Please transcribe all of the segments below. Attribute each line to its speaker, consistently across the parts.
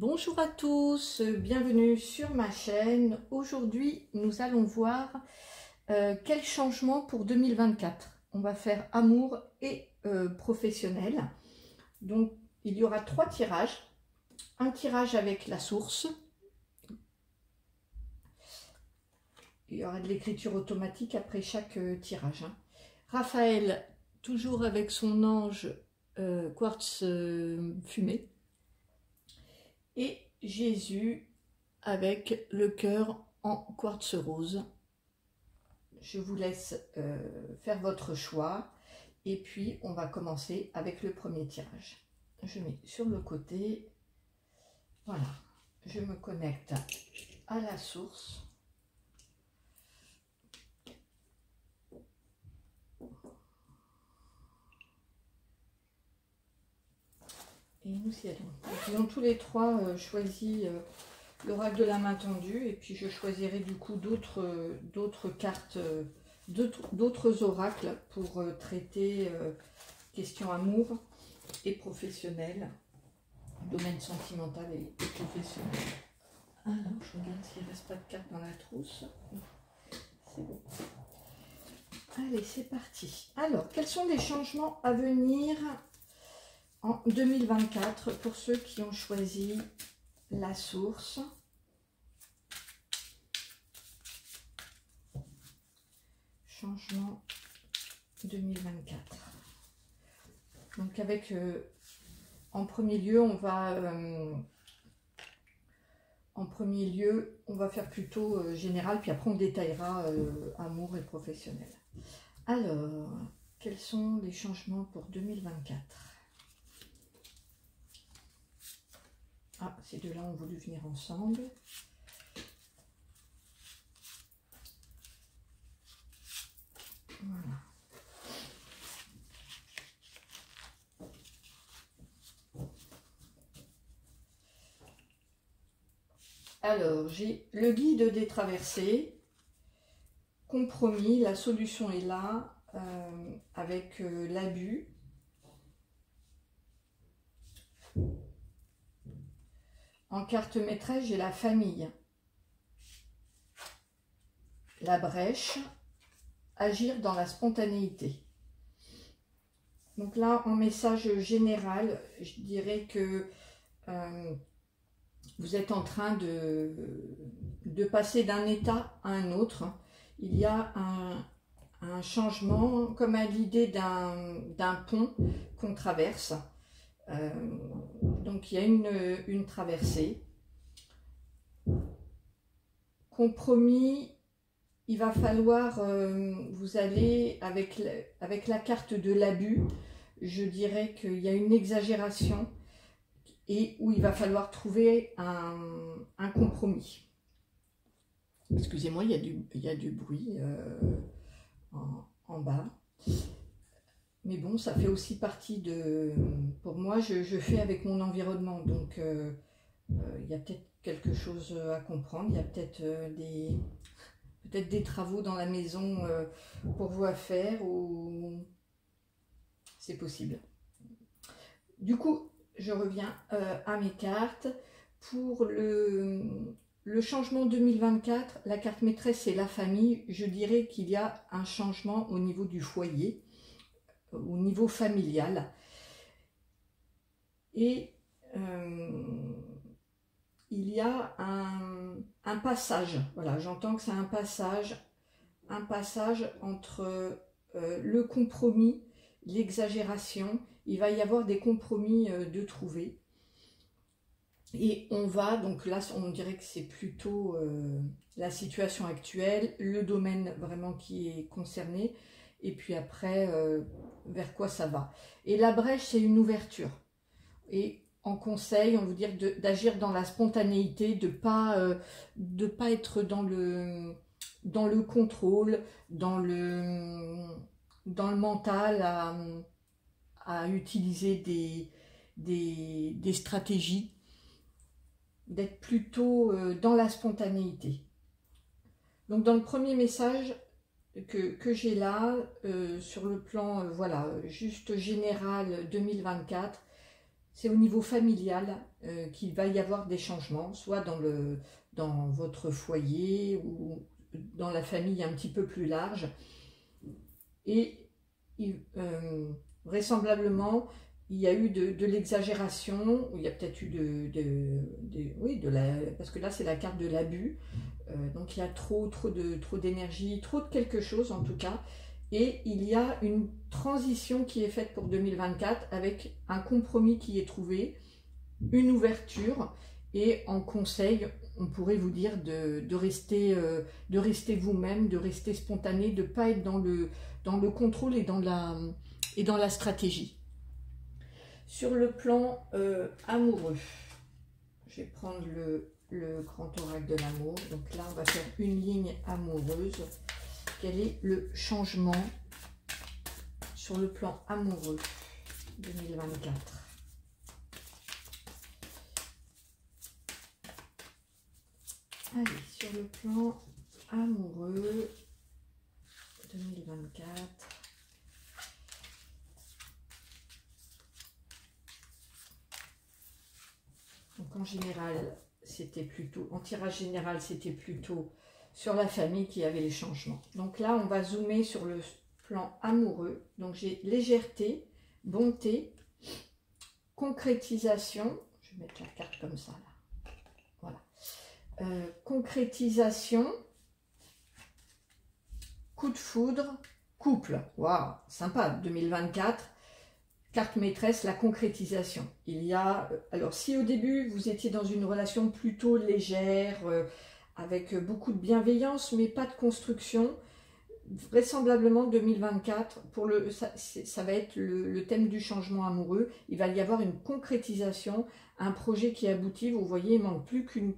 Speaker 1: Bonjour à tous, bienvenue sur ma chaîne. Aujourd'hui, nous allons voir quel changement pour 2024. On va faire amour et professionnel. Donc, il y aura 3 tirages. Un tirage avec la source. Il y aura de l'écriture automatique après chaque tirage. Raphaël, toujours avec son ange quartz fumé. Et Jésus avec le cœur en quartz rose. Je vous laisse faire votre choix et puis on va commencer avec le premier tirage. Je mets sur le côté, voilà, je me connecte à la source. Et nous y allons. Ils ont tous les trois choisi l'oracle de la main tendue, et puis je choisirai du coup d'autres cartes, d'autres oracles pour traiter questions amour et professionnel, domaine sentimental et professionnel. Alors, je regarde s'il ne reste pas de cartes dans la trousse. C'est bon. Allez, c'est parti. Alors, quels sont les changements à venir en 2024 pour ceux qui ont choisi la source? Changement 2024. Donc avec en premier lieu on va faire plutôt général, puis après on détaillera amour et professionnel. Alors, quels sont les changements pour 2024? Ah, ces deux-là ont voulu venir ensemble. Voilà. Alors, j'ai le guide des traversées, compromis, la solution est là, avec l'abus. En carte maîtresse, j'ai la famille, la brèche, agir dans la spontanéité. Donc là, en message général, je dirais que vous êtes en train de passer d'un état à un autre. Il y a un changement, comme à l'idée d'un pont qu'on traverse. Donc il y a une traversée. Compromis, il va falloir, vous allez, avec la carte de l'abus, je dirais qu'il y a une exagération et où il va falloir trouver un compromis. Excusez-moi, il y a du bruit en bas. Mais bon, ça fait aussi partie de... Pour moi, je fais avec mon environnement, donc il y a peut-être quelque chose à comprendre. Il y a peut-être des travaux dans la maison pour vous à faire, ou c'est possible. Du coup, je reviens à mes cartes. Pour le changement 2024, la carte maîtresse, c'est la famille. Je dirais qu'il y a un changement au niveau du foyer, au niveau familial. Et il y a un passage, voilà, j'entends que c'est un passage entre le compromis, l'exagération. Il va y avoir des compromis de trouver. Et on va, donc là, on dirait que c'est plutôt la situation actuelle, le domaine vraiment qui est concerné, et puis après, vers quoi ça va. Et la brèche, c'est une ouverture. Et en conseil, on veut dire d'agir dans la spontanéité, de pas être dans le contrôle, dans le mental, à utiliser des stratégies, d'être plutôt dans la spontanéité. Donc dans le premier message que j'ai là, sur le plan voilà, juste général 2024, c'est au niveau familial qu'il va y avoir des changements, soit dans votre foyer ou dans la famille un petit peu plus large. Et vraisemblablement, il y a eu de l'exagération, il y a peut-être eu oui, parce que là c'est la carte de l'abus, donc il y a trop d'énergie, trop de quelque chose en tout cas, et il y a une transition qui est faite pour 2024 avec un compromis qui est trouvé, une ouverture, et en conseil, on pourrait vous dire de rester vous-même, de rester spontané, de ne pas être dans le contrôle et dans la stratégie. Sur le plan amoureux, je vais prendre le grand oracle de l'amour. Donc là, on va faire une ligne amoureuse. Quel est le changement sur le plan amoureux 2024? Allez, sur le plan amoureux 2024. Donc en général, c'était plutôt, en tirage général, c'était plutôt sur la famille qui avait les changements. Donc là, on va zoomer sur le plan amoureux. Donc j'ai légèreté, bonté, concrétisation. Je vais mettre la carte comme ça là. Voilà. Concrétisation, coup de foudre, couple. Waouh, sympa, 2024. Carte maîtresse, la concrétisation. Il y a, alors si au début vous étiez dans une relation plutôt légère, avec beaucoup de bienveillance, mais pas de construction, vraisemblablement 2024, ça va être le thème du changement amoureux. Il va y avoir une concrétisation, un projet qui aboutit. Vous voyez, il manque plus qu'une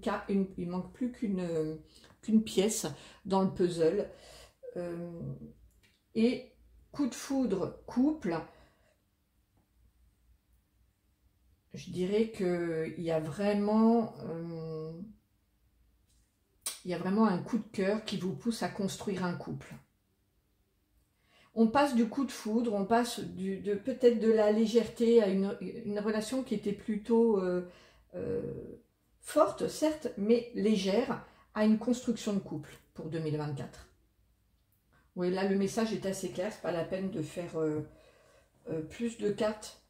Speaker 1: pièce dans le puzzle. Et coup de foudre, couple. Je dirais qu'il y a vraiment un coup de cœur qui vous pousse à construire un couple. On passe du coup de foudre, on passe peut-être de la légèreté à une relation qui était plutôt forte, certes, mais légère, à une construction de couple pour 2024. Oui, là le message est assez clair, c'est pas la peine de faire plus de cartes.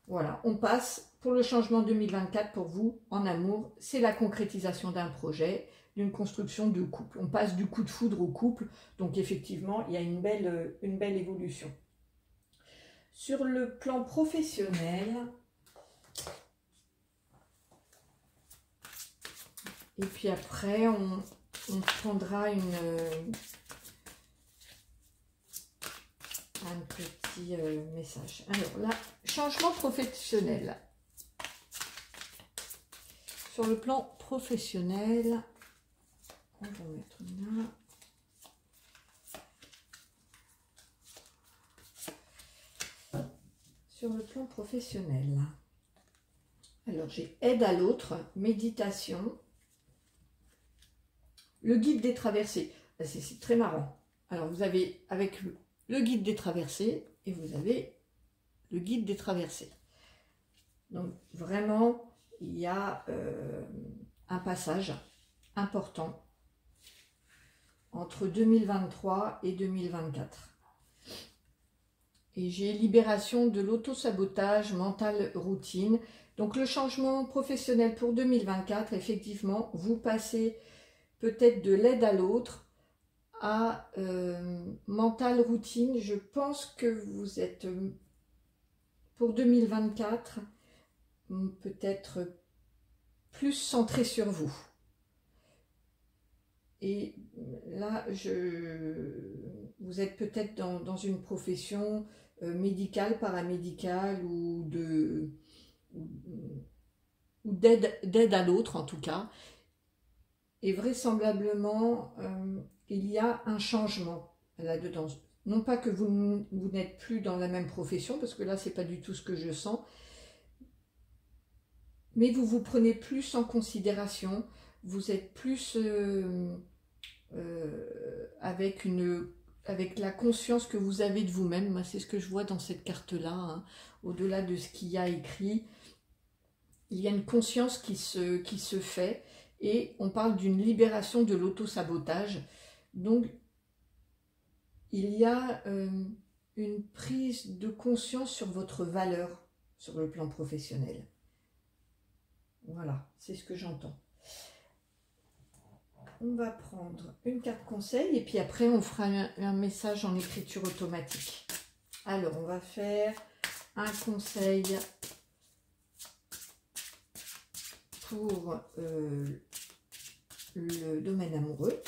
Speaker 1: Voilà, on passe pour le changement 2024 pour vous en amour, c'est la concrétisation d'un projet, d'une construction de couple. On passe du coup de foudre au couple, donc effectivement, il y a une belle évolution. Sur le plan professionnel, et puis après, on prendra un petit message. Alors là, changement professionnel. Sur le plan professionnel, on va mettre là. Sur le plan professionnel. Alors j'ai aide à l'autre, méditation, le guide des traversées. C'est très marrant. Alors vous avez avec le guide des traversées et vous avez le guide des traversées. Donc vraiment, il y a un passage important entre 2023 et 2024. Et j'ai libération de l'auto-sabotage mental routine. Donc le changement professionnel pour 2024, effectivement, vous passez peut-être de l'aide à l'autre à mental routine. Je pense que vous êtes pour 2024 peut-être plus centré sur vous. Et là, vous êtes peut-être dans une profession médicale, paramédicale ou d'aide à l'autre en tout cas. Et vraisemblablement, il y a un changement là-dedans. Non pas que vous n'êtes plus dans la même profession, parce que là, c'est pas du tout ce que je sens, mais vous vous prenez plus en considération, vous êtes plus avec la conscience que vous avez de vous-même. C'est ce que je vois dans cette carte-là, hein, au-delà de ce qu'il y a écrit. il y a une conscience qui se fait et on parle d'une libération de l'auto-sabotage. Donc, il y a une prise de conscience sur votre valeur sur le plan professionnel. Voilà, c'est ce que j'entends. On va prendre une carte conseil et puis après on fera un message en écriture automatique. Alors, on va faire un conseil pour le domaine amoureux.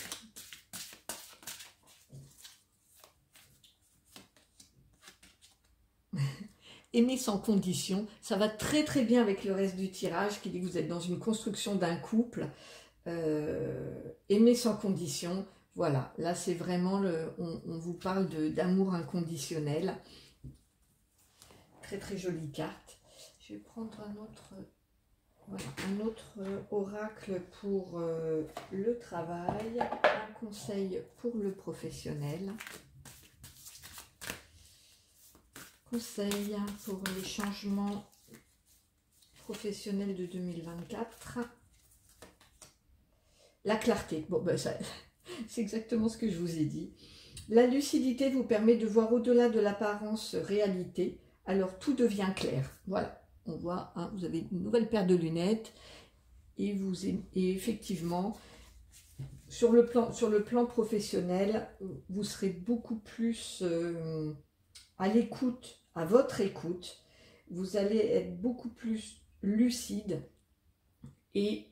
Speaker 1: Aimer sans condition, ça va très très bien avec le reste du tirage qui dit que vous êtes dans une construction d'un couple. Aimer sans condition, voilà, là c'est vraiment, on vous parle d'amour inconditionnel. Très très jolie carte. Je vais prendre voilà, un autre oracle pour le travail, un conseil pour le professionnel. Conseil pour les changements professionnels de 2024. La clarté. Bon, ben ça, c'est exactement ce que je vous ai dit. La lucidité vous permet de voir au-delà de l'apparence réalité. Alors tout devient clair. Voilà, on voit, hein, vous avez une nouvelle paire de lunettes et effectivement, sur le plan professionnel, vous serez beaucoup plus à l'écoute, à votre écoute, vous allez être beaucoup plus lucide et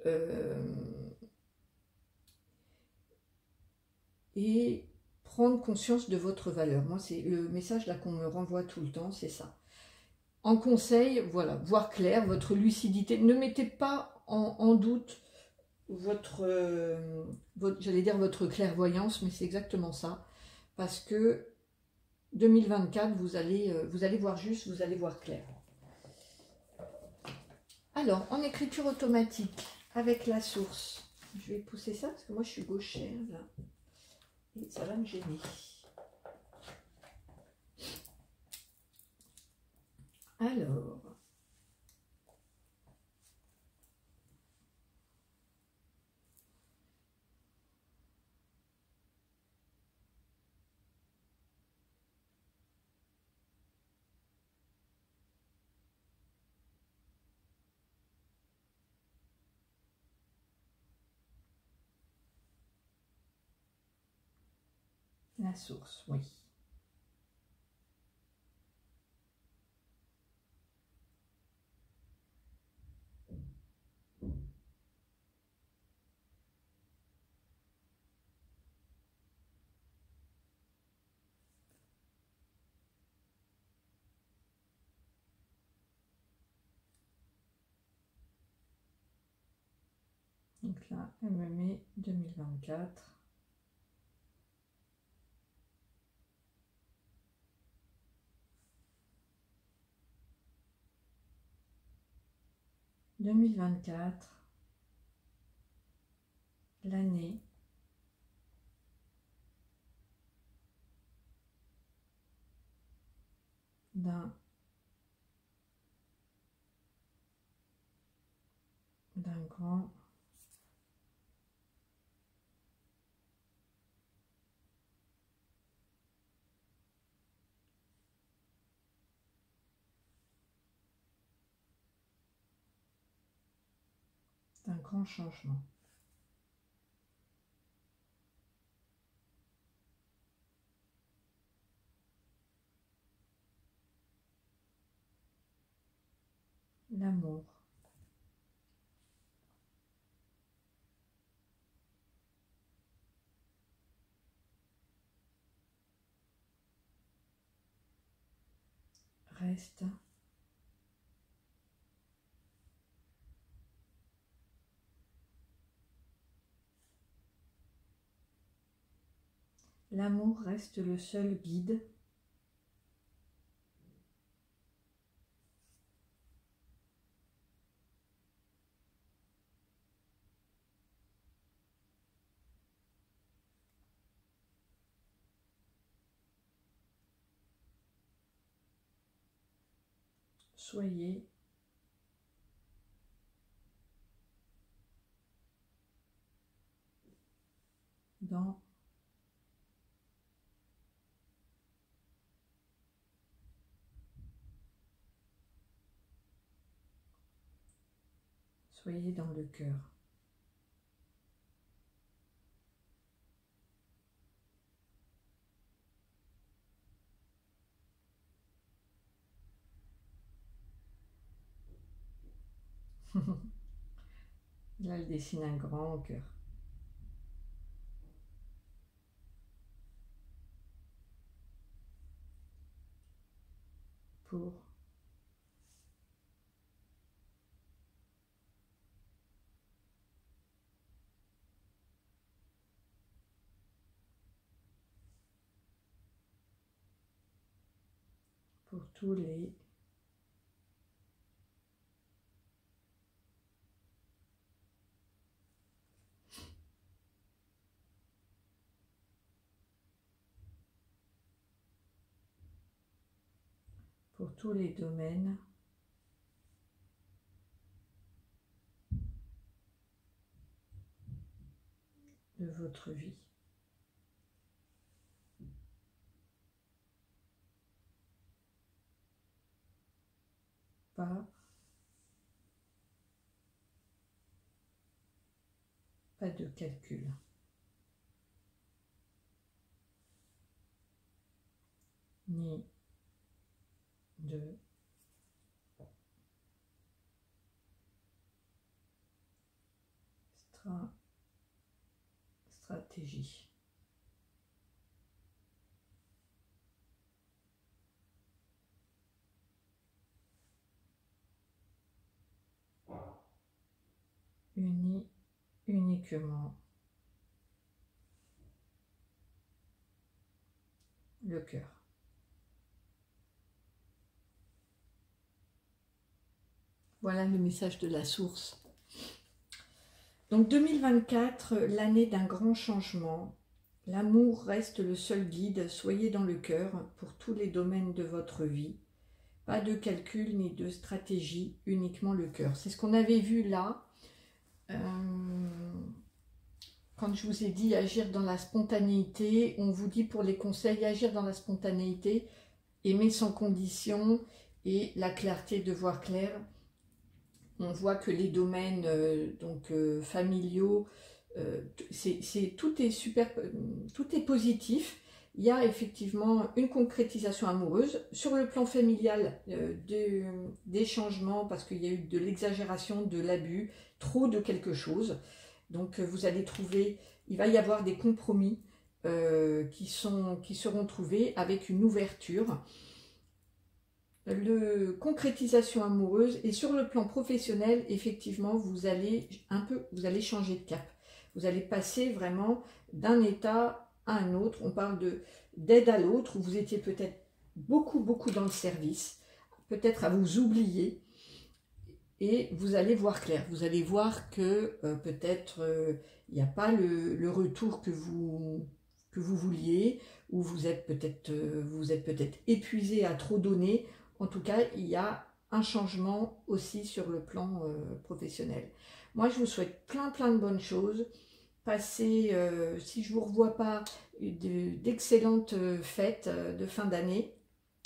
Speaker 1: prendre conscience de votre valeur. Moi, c'est le message là qu'on me renvoie tout le temps, c'est ça. En conseil, voilà, voir clair, votre lucidité. Ne mettez pas en doute j'allais dire votre clairvoyance, mais c'est exactement ça. Parce que 2024, vous allez voir juste, vous allez voir clair. Alors, en écriture automatique, avec la source, je vais pousser ça parce que moi je suis gauchère là, et ça va me gêner. Alors, la source, oui. Donc là, elle me met 2024. « 2024, l'année d'un grand changement. » L'amour. Reste l'amour reste le seul guide. Soyez dans soyez dans le cœur. Là, elle dessine un grand cœur. Pour tous les domaines de votre vie. Pas de calcul. Ni de stratégie. Uniquement le cœur. Voilà le message de la source. Donc 2024, l'année d'un grand changement. L'amour reste le seul guide. Soyez dans le cœur pour tous les domaines de votre vie. Pas de calcul ni de stratégie, uniquement le cœur. C'est ce qu'on avait vu là. Quand je vous ai dit agir dans la spontanéité, on vous dit pour les conseils, agir dans la spontanéité, aimer sans condition et la clarté de voir clair. On voit que les domaines familiaux, tout est super, tout est positif. Il y a effectivement une concrétisation amoureuse. Sur le plan familial, des changements parce qu'il y a eu de l'exagération, de l'abus, trop de quelque chose. Donc vous allez trouver, il va y avoir des compromis qui seront trouvés avec une ouverture. Concrétisation amoureuse et sur le plan professionnel, effectivement, vous allez changer de cap. Vous allez passer vraiment d'un état à un autre. On parle d'aide à l'autre, où vous étiez peut-être beaucoup dans le service, peut-être à vous oublier. Et vous allez voir clair, vous allez voir que peut-être il n'y a pas le retour que vous vouliez, ou vous êtes peut-être épuisé à trop donner. En tout cas, il y a un changement aussi sur le plan professionnel. Moi, je vous souhaite plein de bonnes choses. Passez, si je ne vous revois pas, d'excellentes fêtes de fin d'année.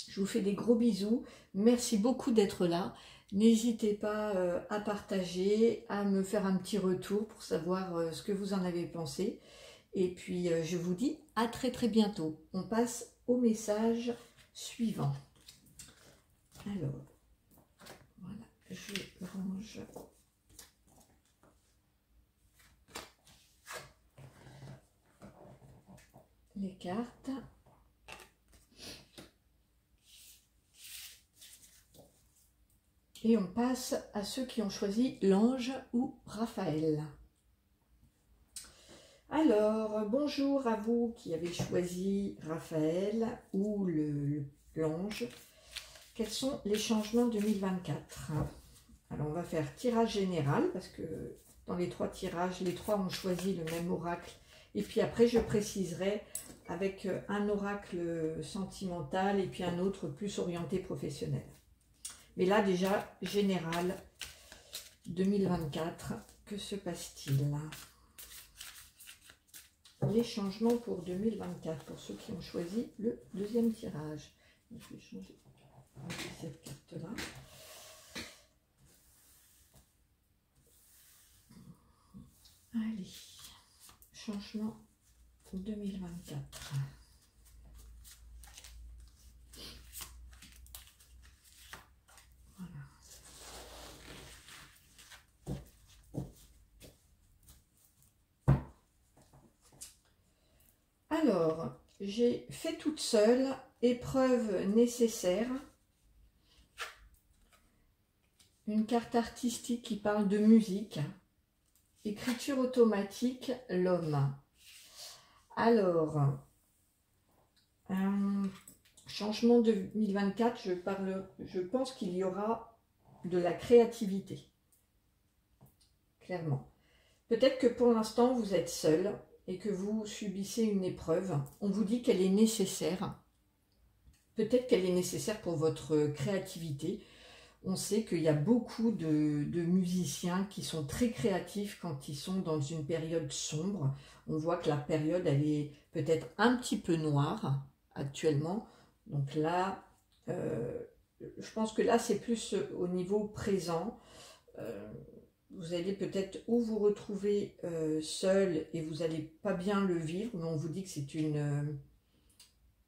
Speaker 1: Je vous fais des gros bisous. Merci beaucoup d'être là. N'hésitez pas à partager, à me faire un petit retour pour savoir ce que vous en avez pensé. Et puis, je vous dis à très bientôt. On passe au message suivant. Alors, voilà, je range les cartes. Et on passe à ceux qui ont choisi l'ange ou Raphaël. Alors, bonjour à vous qui avez choisi Raphaël ou l'ange. Quels sont les changements 2024? Alors, on va faire tirage général parce que dans les 3 tirages, les 3 ont choisi le même oracle. Et puis après, je préciserai avec un oracle sentimental et puis un autre plus orienté professionnel. Mais là, déjà, général 2024, que se passe-t-il? les changements pour 2024, pour ceux qui ont choisi le deuxième tirage. Je vais changer cette carte-là. Allez, changement 2024. Voilà. Alors, j'ai fait toute seule, épreuve nécessaire. Une carte artistique qui parle de musique. Écriture automatique, l'homme. Alors, changement 2024, je pense qu'il y aura de la créativité. Clairement. Peut-être que pour l'instant, vous êtes seul et que vous subissez une épreuve. On vous dit qu'elle est nécessaire. Peut-être qu'elle est nécessaire pour votre créativité. On sait qu'il y a beaucoup de musiciens qui sont très créatifs quand ils sont dans une période sombre. On voit que la période, elle est peut-être un petit peu noire actuellement. Donc là, je pense que là, c'est plus au niveau présent. Vous allez peut-être ou vous retrouver seul et vous n'allez pas bien le vivre, mais on vous dit que c'est une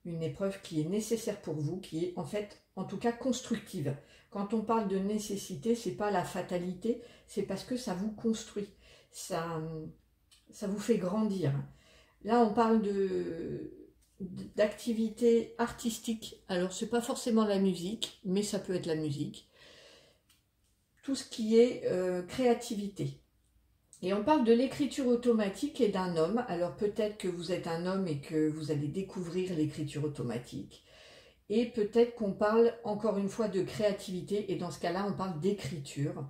Speaker 1: épreuve qui est nécessaire pour vous, qui est en fait, en tout cas, constructive. Quand on parle de nécessité, c'est pas la fatalité, c'est parce que ça vous construit, ça vous fait grandir. Là, on parle d'activité artistique. Alors, c'est pas forcément la musique, mais ça peut être la musique. Tout ce qui est créativité. Et on parle de l'écriture automatique et d'un homme. Alors peut-être que vous êtes un homme et que vous allez découvrir l'écriture automatique. Et peut-être qu'on parle encore une fois de créativité. Et dans ce cas-là, on parle d'écriture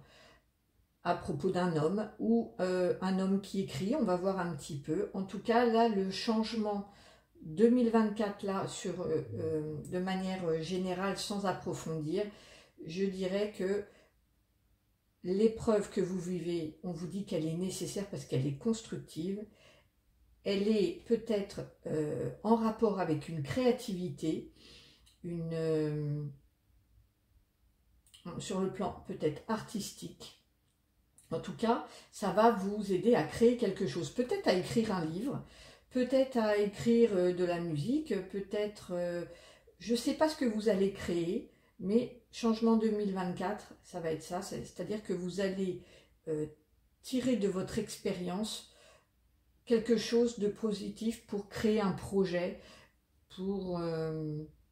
Speaker 1: à propos d'un homme ou un homme qui écrit. On va voir un petit peu. En tout cas, là, le changement 2024, là, de manière générale, sans approfondir, je dirais que l'épreuve que vous vivez, on vous dit qu'elle est nécessaire parce qu'elle est constructive. Elle est peut-être en rapport avec une créativité, sur le plan peut-être artistique. En tout cas, ça va vous aider à créer quelque chose. Peut-être à écrire un livre, peut-être à écrire de la musique, peut-être... je ne sais pas ce que vous allez créer, mais changement 2024, ça va être ça. C'est-à-dire que vous allez tirer de votre expérience quelque chose de positif pour créer un projet, pour...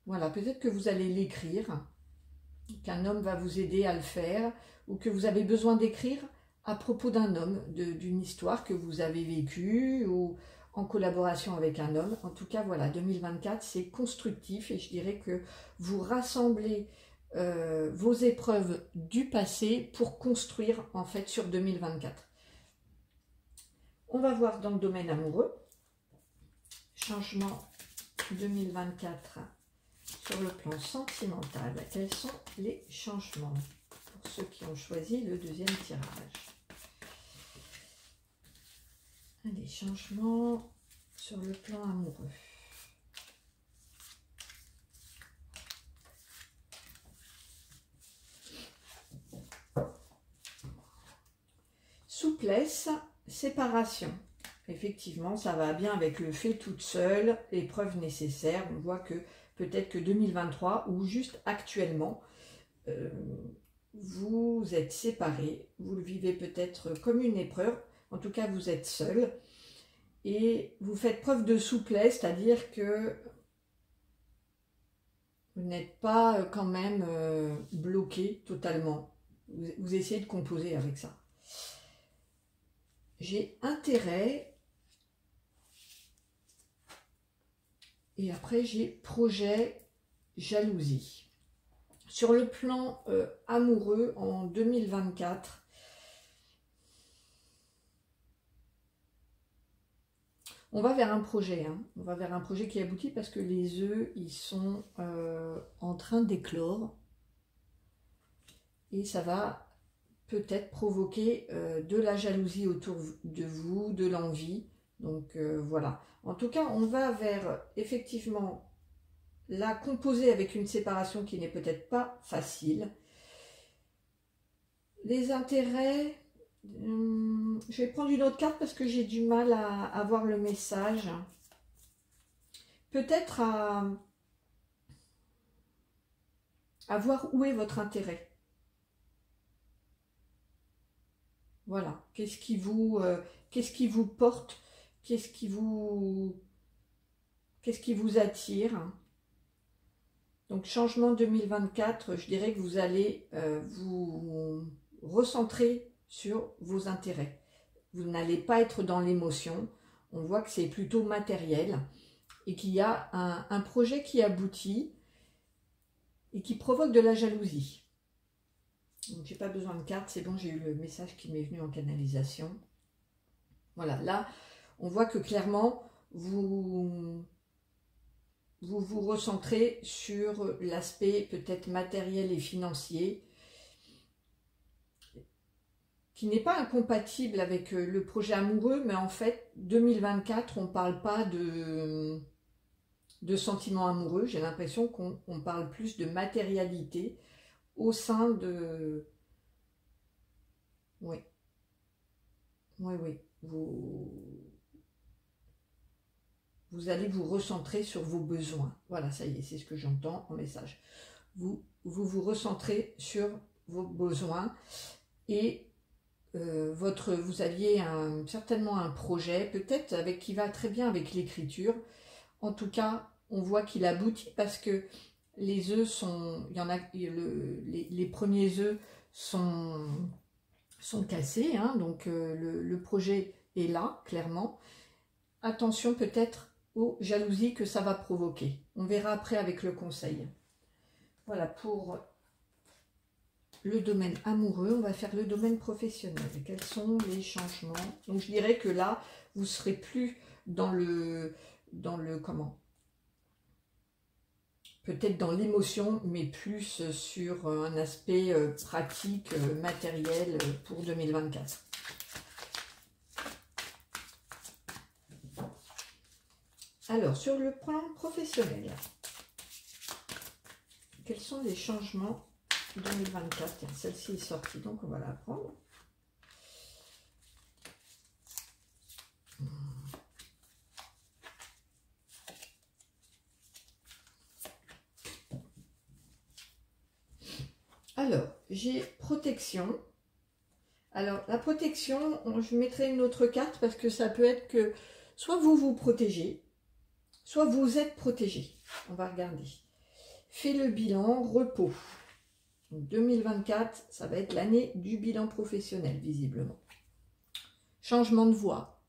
Speaker 1: voilà, peut-être que vous allez l'écrire, qu'un homme va vous aider à le faire, ou que vous avez besoin d'écrire à propos d'un homme, d'une histoire que vous avez vécue, ou en collaboration avec un homme. En tout cas, voilà, 2024, c'est constructif, et je dirais que vous rassemblez vos épreuves du passé pour construire, en fait, sur 2024. On va voir dans le domaine amoureux, changement 2024 sur le plan sentimental. Quels sont les changements pour ceux qui ont choisi le deuxième tirage? Les changements sur le plan amoureux. Souplesse, séparation. Effectivement, ça va bien avec le fait toute seule, épreuve nécessaire. On voit que peut-être que 2023 ou juste actuellement, vous êtes séparés. Vous le vivez peut-être comme une épreuve. En tout cas, vous êtes seul. Et vous faites preuve de souplesse, c'est-à-dire que vous n'êtes pas quand même bloqué totalement. Vous essayez de composer avec ça. J'ai intérêt. Et après, j'ai projet, jalousie. Sur le plan amoureux, en 2024, on va vers un projet. On va vers un projet qui aboutit parce que les œufs, ils sont en train d'éclore. Et ça va peut-être provoquer de la jalousie autour de vous, de l'envie. Donc voilà. En tout cas, on va vers effectivement la composer avec une séparation qui n'est peut-être pas facile. Les intérêts, je vais prendre une autre carte parce que j'ai du mal à avoir le message. Peut-être à voir où est votre intérêt. Voilà. Qu'est-ce qui vous porte? Qu'est-ce qui vous attire? Donc changement 2024, je dirais que vous allez vous recentrer sur vos intérêts. Vous n'allez pas être dans l'émotion. On voit que c'est plutôt matériel et qu'il y a un projet qui aboutit et qui provoque de la jalousie. Donc j'ai pas besoin de carte, c'est bon, j'ai eu le message qui m'est venu en canalisation. Voilà, là, on voit que clairement, vous vous recentrez sur l'aspect peut-être matériel et financier, qui n'est pas incompatible avec le projet amoureux, mais en fait, 2024, on ne parle pas de sentiments amoureux, j'ai l'impression qu'on parle plus de matérialité au sein de... Oui, oui, oui, vous allez vous recentrer sur vos besoins. Voilà, ça y est, c'est ce que j'entends en message. Vous vous recentrez sur vos besoins et vous aviez certainement un projet, peut-être qui va très bien avec l'écriture. En tout cas, on voit qu'il aboutit parce que les œufs sont... Il y en a, les premiers œufs sont cassés, hein, donc le projet est là, clairement. Attention peut-être aux jalousies que ça va provoquer. On verra après avec le conseil. Voilà pour le domaine amoureux. On va faire le domaine professionnel. Quels sont les changements? Donc je dirais que là, vous serez plus dans le comment? Peut-être dans l'émotion, mais plus sur un aspect pratique, matériel pour 2024. Alors, sur le plan professionnel, quels sont les changements 2024? Celle-ci est sortie, donc on va la prendre. Alors, j'ai protection. Alors, la protection, je mettrai une autre carte parce que ça peut être que soit vous vous protégez, soit vous êtes protégé. On va regarder. Fait le bilan, repos. Donc 2024, ça va être l'année du bilan professionnel, visiblement. Changement de voie.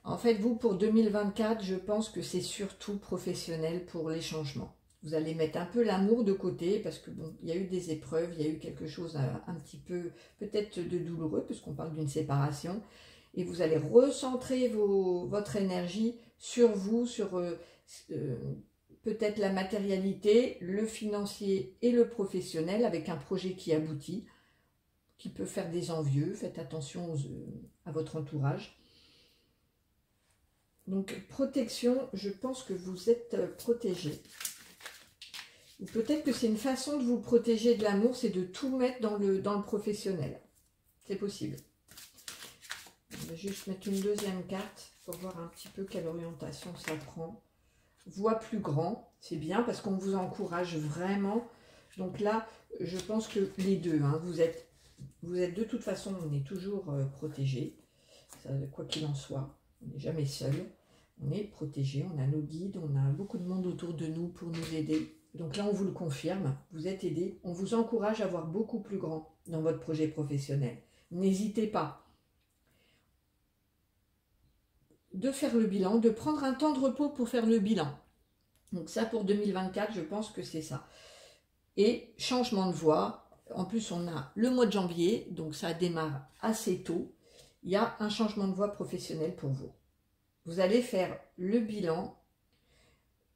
Speaker 1: En fait, vous, pour 2024, je pense que c'est surtout professionnel pour les changements. Vous allez mettre un peu l'amour de côté parce que bon, il y a eu des épreuves, il y a eu quelque chose un petit peu peut-être de douloureux puisqu'on parle d'une séparation. Et vous allez recentrer votre énergie sur vous, sur peut-être la matérialité, le financier et le professionnel avec un projet qui aboutit, qui peut faire des envieux. Faites attention à votre entourage. Donc, protection, je pense que vous êtes protégé. Ou peut-être que c'est une façon de vous protéger de l'amour, c'est de tout mettre dans le professionnel. C'est possible. Je vais juste mettre une deuxième carte pour voir un petit peu quelle orientation ça prend. Voix plus grand, c'est bien parce qu'on vous encourage vraiment. Donc là, je pense que les deux, hein, vous êtes de toute façon, on est toujours protégé, quoi qu'il en soit. On n'est jamais seul, on est protégé, on a nos guides, on a beaucoup de monde autour de nous pour nous aider. Donc là, on vous le confirme, vous êtes aidé. On vous encourage à voir beaucoup plus grand dans votre projet professionnel. N'hésitez pas de faire le bilan, de prendre un temps de repos pour faire le bilan. Donc ça, pour 2024, je pense que c'est ça. Et changement de voie. En plus, on a le mois de janvier, donc ça démarre assez tôt. Il y a un changement de voie professionnel pour vous. Vous allez faire le bilan.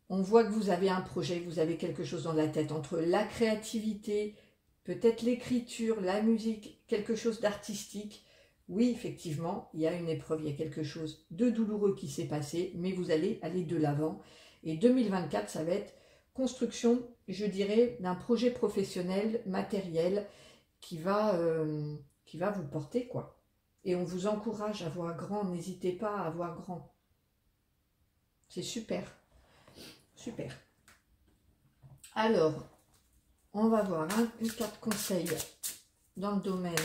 Speaker 1: On voit que vous avez un projet, vous avez quelque chose dans la tête, entre la créativité, peut-être l'écriture, la musique, quelque chose d'artistique. Oui, effectivement, il y a une épreuve, il y a quelque chose de douloureux qui s'est passé, mais vous allez aller de l'avant. Et 2024, ça va être construction, je dirais, d'un projet professionnel, matériel, qui va vous porter, quoi. Et on vous encourage à voir grand, n'hésitez pas à voir grand. C'est super, super. Alors, on va voir une carte conseil dans le domaine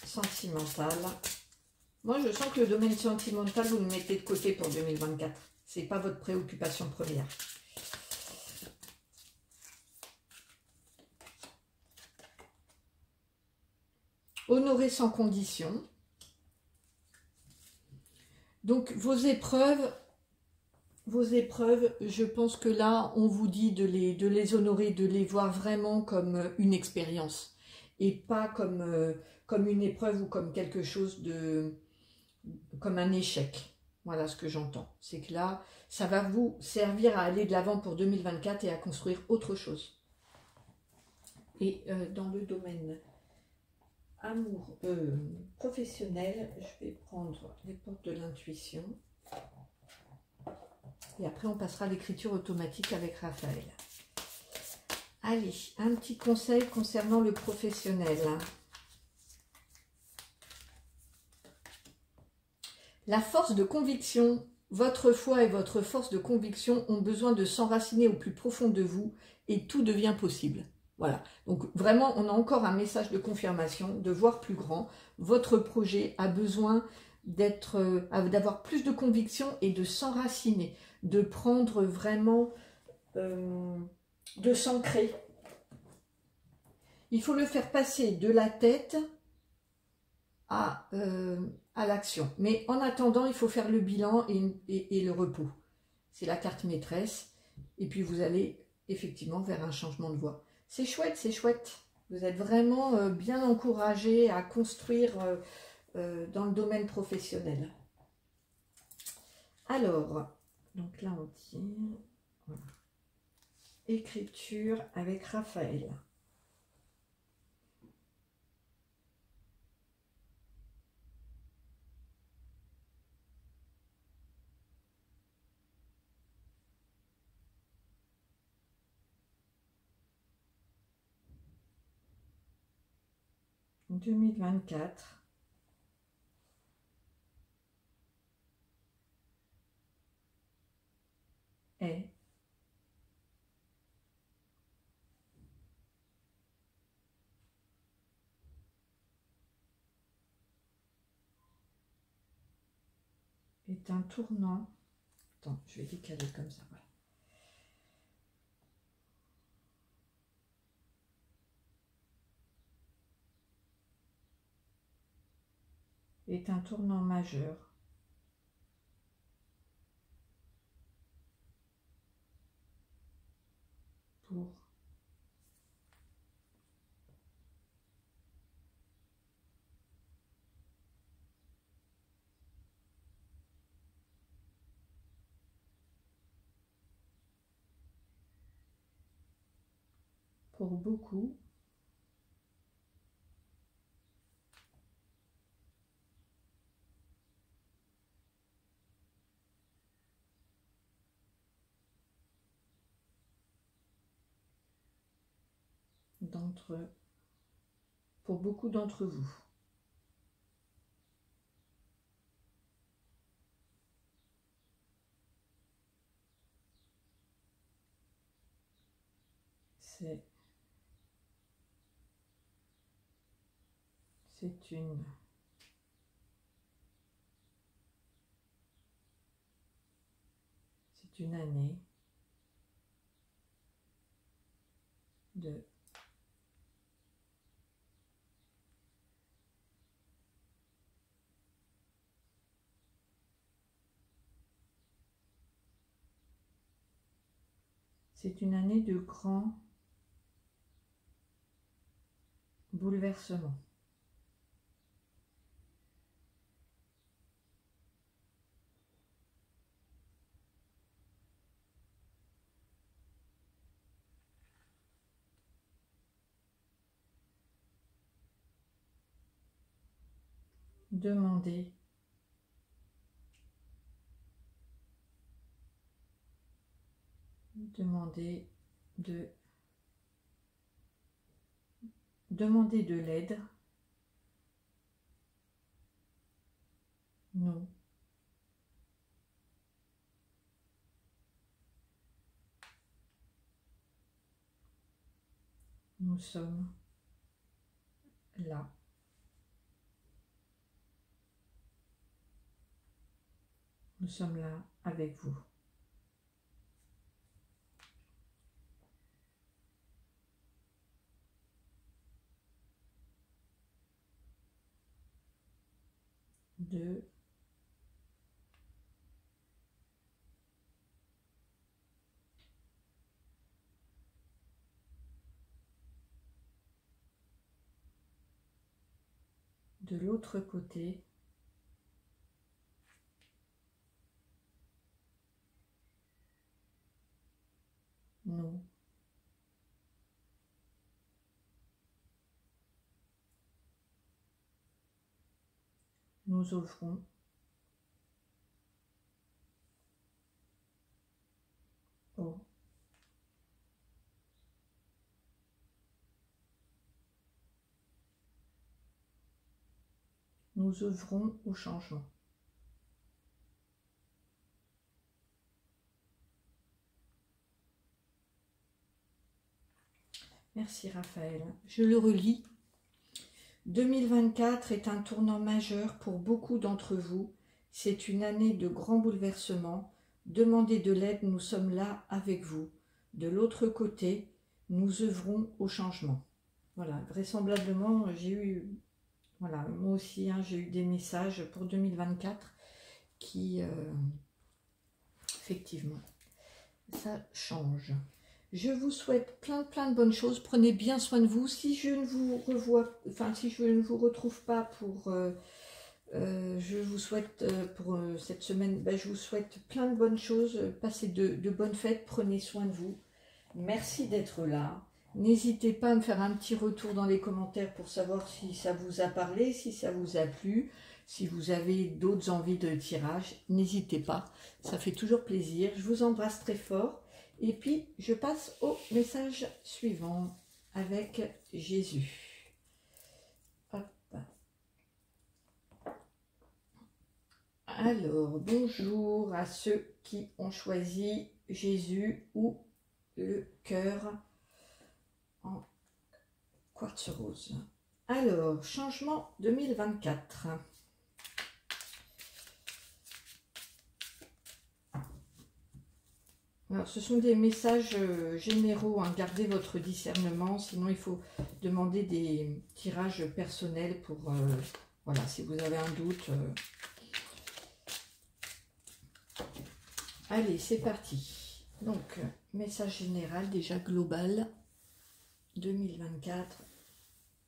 Speaker 1: sentimental. Moi, je sens que le domaine sentimental, vous le mettez de côté pour 2024. Ce n'est pas votre préoccupation première. Honorer sans condition. Donc, vos épreuves, je pense que là, on vous dit de les honorer, de les voir vraiment comme une expérience et pas comme une épreuve ou comme quelque chose comme un échec. Voilà ce que j'entends. C'est que là, ça va vous servir à aller de l'avant pour 2024 et à construire autre chose. Et dans le domaine amour professionnel, je vais prendre les portes de l'intuition. Et après, on passera à l'écriture automatique avec Raphaël. Allez, un petit conseil concernant le professionnel. La force de conviction, votre foi et votre force de conviction ont besoin de s'enraciner au plus profond de vous et tout devient possible. Voilà, donc vraiment, on a encore un message de confirmation, de voir plus grand. Votre projet a besoin d'avoir plus de conviction et de s'enraciner, de prendre vraiment, de s'ancrer. Il faut le faire passer de la tête à l'action. Mais en attendant, il faut faire le bilan et le repos. C'est la carte maîtresse. Et puis vous allez effectivement vers un changement de voie. C'est chouette, c'est chouette. Vous êtes vraiment bien encouragé à construire dans le domaine professionnel. Alors, donc là on tire. Voilà. Écriture avec Raphaël. En 2024. Est un tournant. Attends, je vais décaler comme ça. Voilà. Est un tournant majeur pour beaucoup. Pour beaucoup d'entre vous. C'est une année de grand bouleversement. demandez de l'aide. Nous sommes là. Nous sommes là avec vous. De l'autre côté, nous ouvrons au changement. Merci Raphaël. Je le relis. 2024 est un tournant majeur pour beaucoup d'entre vous. C'est une année de grands bouleversements. Demandez de l'aide, nous sommes là avec vous. De l'autre côté, nous œuvrons au changement. Voilà, vraisemblablement, j'ai eu, voilà, moi aussi, hein, j'ai eu des messages pour 2024 qui, effectivement, ça change. Je vous souhaite plein de bonnes choses. Prenez bien soin de vous. Si je ne vous revois, enfin si je ne vous retrouve pas pour, je vous souhaite pour cette semaine, ben, je vous souhaite plein de bonnes choses. Passez de bonnes fêtes. Prenez soin de vous. Merci d'être là. N'hésitez pas à me faire un petit retour dans les commentaires pour savoir si ça vous a parlé, si ça vous a plu. Si vous avez d'autres envies de tirage, n'hésitez pas. Ça fait toujours plaisir. Je vous embrasse très fort. Et puis, je passe au message suivant avec Jésus. Hop. Alors, bonjour à ceux qui ont choisi Jésus ou le cœur en quartz rose. Alors, changement 2024. Alors, ce sont des messages généraux, hein. Gardez votre discernement, sinon il faut demander des tirages personnels pour, voilà, si vous avez un doute. Allez, c'est parti. Donc, message général, déjà global, 2024.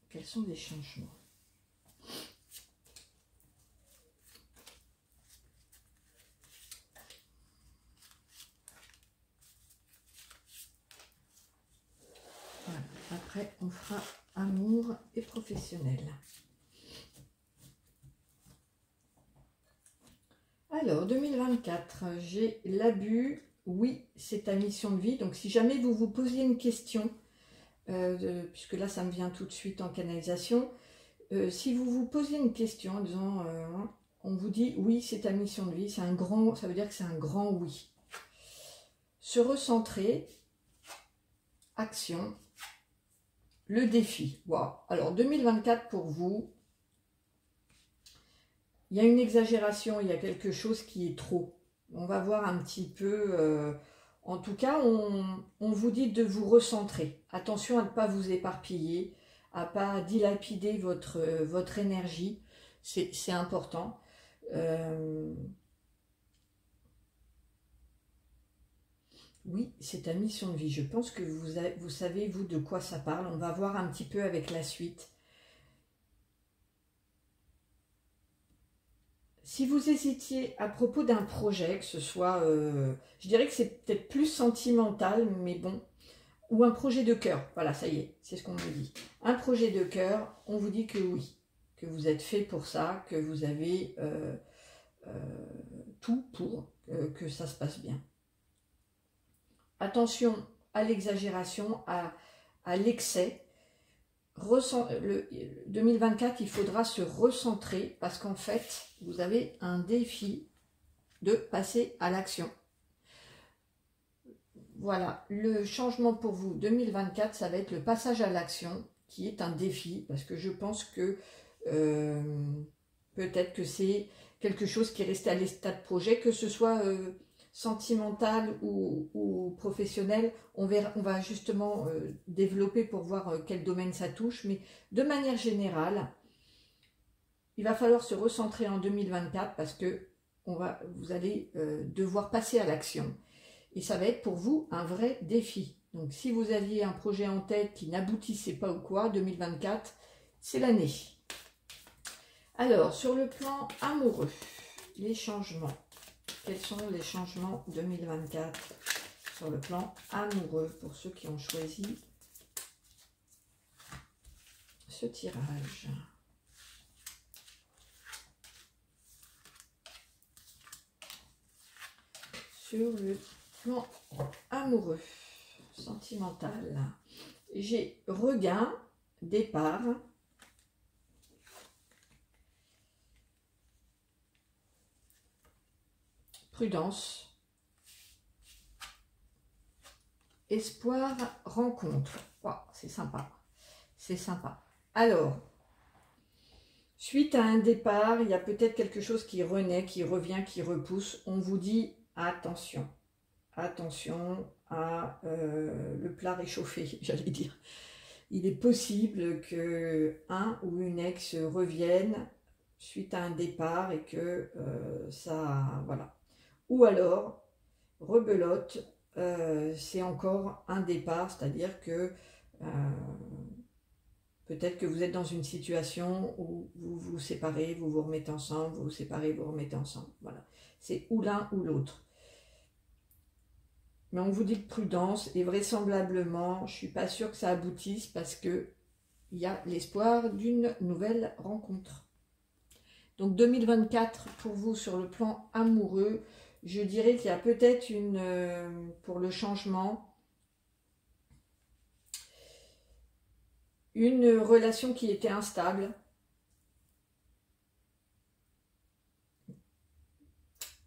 Speaker 1: Quels sont les changements ? Après, on fera amour et professionnel. Alors, 2024, j'ai l'abus. Oui, c'est ta mission de vie. Donc, si jamais vous vous posiez une question, puisque là, ça me vient tout de suite en canalisation, si vous vous posiez une question en disant, on vous dit, oui, c'est ta mission de vie, c'est un grand, ça veut dire que c'est un grand oui. Se recentrer, action. Le défi. Wow. Alors, 2024 pour vous, il y a une exagération, il y a quelque chose qui est trop. On va voir un petit peu... en tout cas, on vous dit de vous recentrer. Attention à ne pas vous éparpiller, à ne pas dilapider votre énergie. C'est important. Oui, c'est ta mission de vie. Je pense que vous savez, vous, de quoi ça parle. On va voir un petit peu avec la suite. Si vous hésitiez à propos d'un projet, que ce soit, je dirais que c'est peut-être plus sentimental, mais bon, ou un projet de cœur. Voilà, ça y est, c'est ce qu'on me dit. Un projet de cœur, on vous dit que oui. que vous êtes fait pour ça, que vous avez tout pour que ça se passe bien. Attention à l'exagération, à l'excès. 2024, il faudra se recentrer parce qu'en fait, vous avez un défi de passer à l'action. Voilà, le changement pour vous 2024, ça va être le passage à l'action qui est un défi parce que je pense que peut-être que c'est quelque chose qui est resté à l'état de projet, que ce soit sentimental ou professionnel. On va justement développer pour voir quel domaine ça touche, mais de manière générale, il va falloir se recentrer en 2024 parce que vous allez devoir passer à l'action. Et ça va être pour vous un vrai défi. Donc si vous aviez un projet en tête qui n'aboutissait pas ou quoi, 2024, c'est l'année. Alors, sur le plan amoureux, les changements. Quels sont les changements 2024 sur le plan amoureux pour ceux qui ont choisi ce tirage? Sur le plan amoureux, sentimental, j'ai regain, départ, prudence, espoir, rencontre. Wow, c'est sympa, c'est sympa. Alors, suite à un départ, il y a peut-être quelque chose qui renaît, qui revient, qui repousse. On vous dit attention, attention à le plat réchauffé, j'allais dire. Il est possible que un ou une ex revienne suite à un départ et que ça, voilà. Ou alors, rebelote, c'est encore un départ, c'est-à-dire que peut-être que vous êtes dans une situation où vous vous séparez, vous vous remettez ensemble, vous vous séparez, vous remettez ensemble. Voilà. C'est ou l'un ou l'autre. Mais on vous dit de prudence et vraisemblablement, je ne suis pas sûre que ça aboutisse parce qu'il y a l'espoir d'une nouvelle rencontre. Donc 2024 pour vous sur le plan amoureux, je dirais qu'il y a peut-être pour le changement, une relation qui était instable,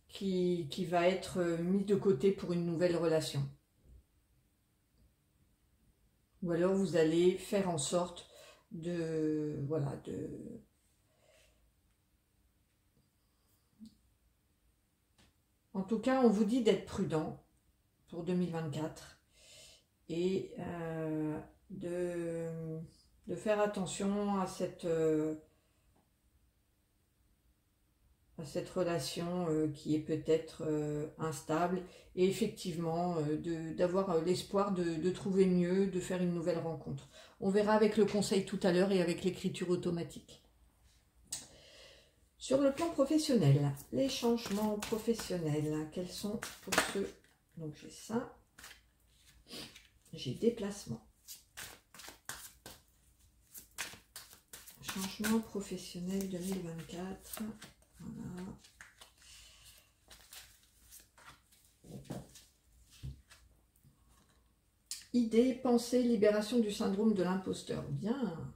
Speaker 1: qui va être mise de côté pour une nouvelle relation. Ou alors vous allez faire en sorte En tout cas, on vous dit d'être prudent pour 2024 et de faire attention à cette relation qui est peut-être instable et effectivement d'avoir l'espoir de trouver mieux, de faire une nouvelle rencontre. On verra avec le conseil tout à l'heure et avec l'écriture automatique. Sur le plan professionnel, les changements professionnels, quels sont pour ceux... Donc j'ai ça, j'ai déplacement. Changement professionnel 2024, voilà. Idée, pensée, libération du syndrome de l'imposteur. Bien.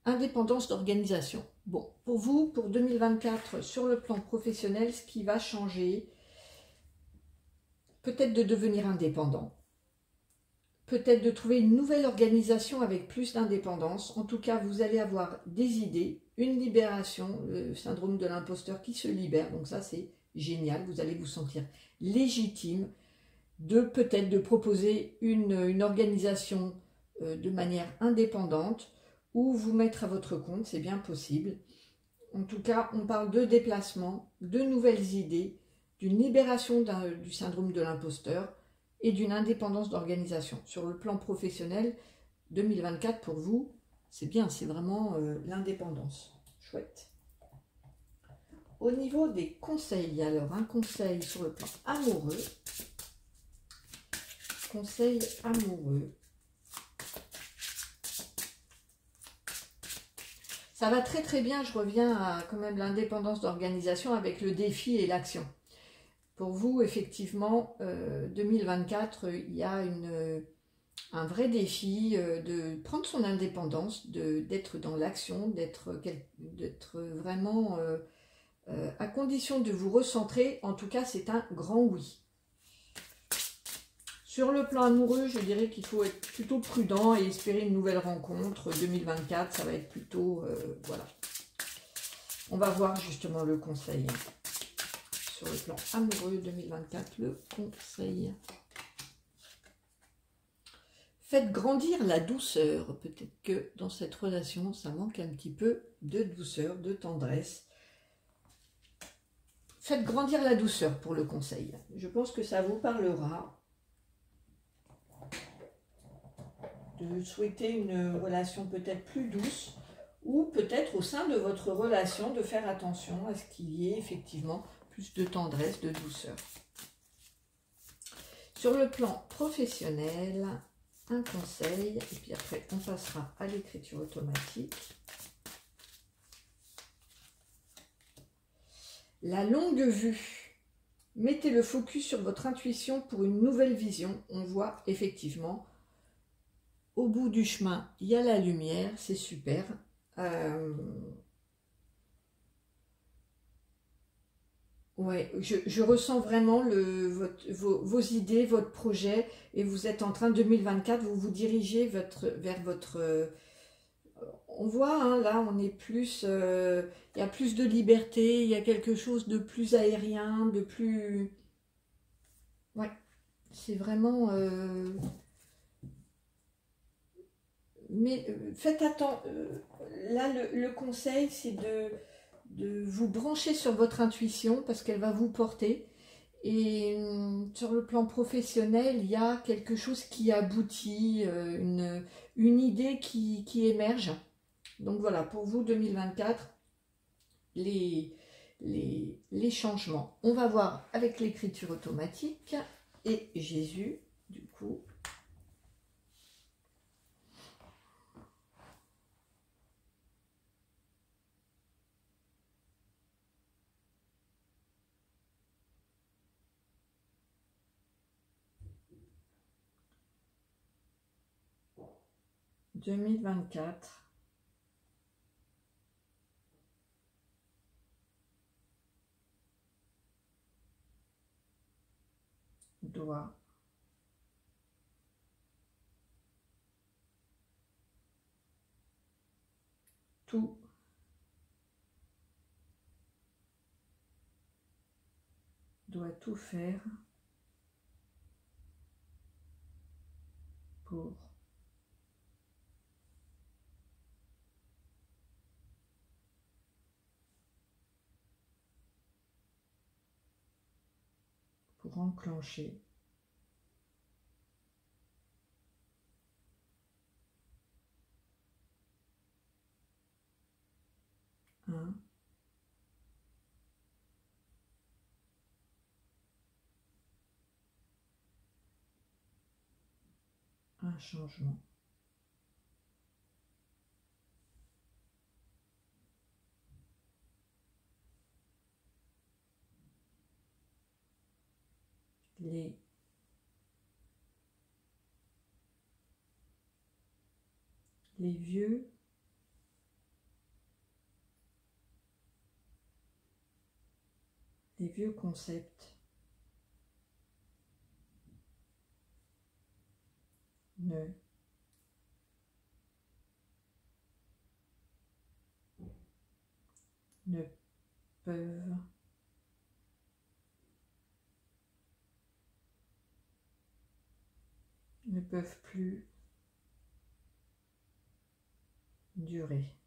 Speaker 1: Indépendance d'organisation. Bon, pour vous, pour 2024, sur le plan professionnel, ce qui va changer, peut-être de devenir indépendant, peut-être de trouver une nouvelle organisation avec plus d'indépendance. En tout cas, vous allez avoir des idées, une libération, le syndrome de l'imposteur qui se libère. Donc ça, c'est génial. Vous allez vous sentir légitime peut-être de proposer une organisation de manière indépendante ou vous mettre à votre compte, c'est bien possible. En tout cas, on parle de déplacement, de nouvelles idées, d'une libération du syndrome de l'imposteur et d'une indépendance d'organisation. Sur le plan professionnel, 2024 pour vous, c'est bien, c'est vraiment l'indépendance. Chouette. Au niveau des conseils, alors un conseil sur le plan amoureux. Conseil amoureux. Ça va très très bien, je reviens à quand même l'indépendance d'organisation avec le défi et l'action. Pour vous, effectivement, 2024, il y a un vrai défi de prendre son indépendance, d'être dans l'action, d'être vraiment, à condition de vous recentrer, en tout cas c'est un grand oui. Sur le plan amoureux, je dirais qu'il faut être plutôt prudent et espérer une nouvelle rencontre. 2024, ça va être plutôt... voilà. On va voir justement le conseil. Sur le plan amoureux, 2024, le conseil. Faites grandir la douceur. Peut-être que dans cette relation, ça manque un petit peu de douceur, de tendresse. Faites grandir la douceur pour le conseil. Je pense que ça vous parlera. De souhaiter une relation peut-être plus douce, ou peut-être au sein de votre relation de faire attention à ce qu'il y ait effectivement plus de tendresse, de douceur. Sur le plan professionnel, un conseil, et puis après on passera à l'écriture automatique. La longue vue. Mettez le focus sur votre intuition pour une nouvelle vision. On voit effectivement au bout du chemin, il y a la lumière, c'est super. Ouais, je ressens vraiment vos idées, votre projet, et vous êtes en train, 2024, vous vous dirigez vers votre... on voit, hein, là, on est plus... il y a plus de liberté, il y a quelque chose de plus aérien, de plus... Ouais, c'est vraiment... mais faites attention, là le conseil c'est de vous brancher sur votre intuition parce qu'elle va vous porter. Et sur le plan professionnel, il y a quelque chose qui aboutit, une idée qui émerge. Donc voilà, pour vous 2024, les changements. On va voir avec l'écriture automatique et Jésus, du coup. « 2024 » doit tout faire pour enclencher un changement. Les vieux concepts ne peuvent plus durer.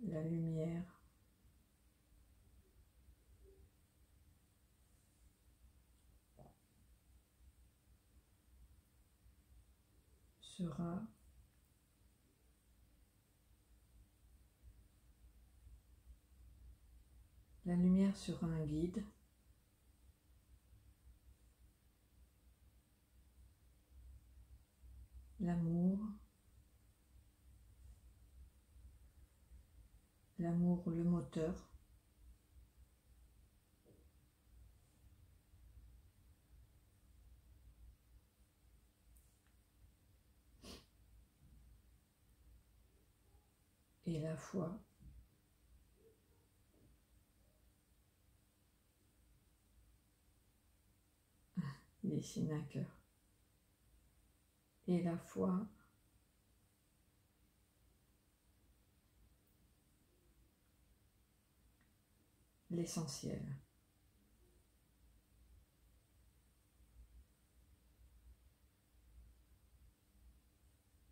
Speaker 1: La lumière sera un guide l'amour, l'amour le moteur, et la foi, il dessine un cœur, et la foi, l'essentiel.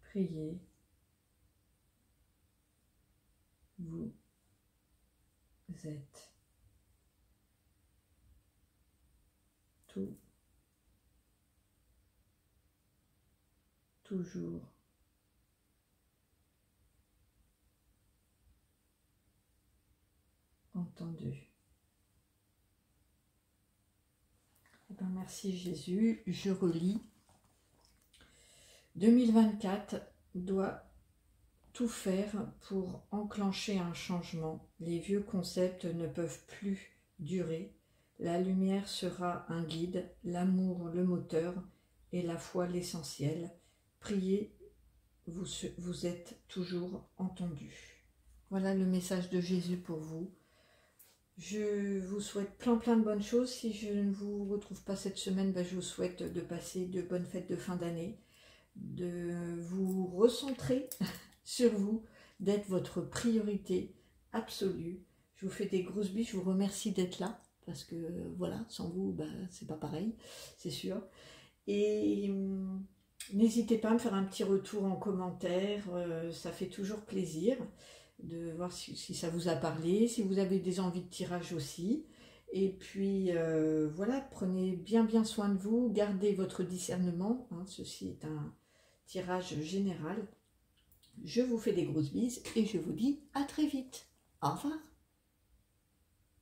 Speaker 1: Priez, vous êtes toujours entendu. Eh bien, merci Jésus, je relis. 2024 doit tout faire pour enclencher un changement. Les vieux concepts ne peuvent plus durer. La lumière sera un guide, l'amour le moteur et la foi l'essentiel. Priez, vous êtes toujours entendus. Voilà le message de Jésus pour vous. Je vous souhaite plein de bonnes choses. Si je ne vous retrouve pas cette semaine, je vous souhaite de passer de bonnes fêtes de fin d'année, de vous recentrer sur vous, d'être votre priorité absolue. Je vous fais des grosses bises, je vous remercie d'être là, parce que voilà, sans vous, c'est pas pareil, c'est sûr. Et n'hésitez pas à me faire un petit retour en commentaire, ça fait toujours plaisir de voir si ça vous a parlé, si vous avez des envies de tirage aussi. Et puis voilà, prenez bien soin de vous, gardez votre discernement, hein, ceci est un tirage général. Je vous fais des grosses bises et je vous dis à très vite. Au revoir.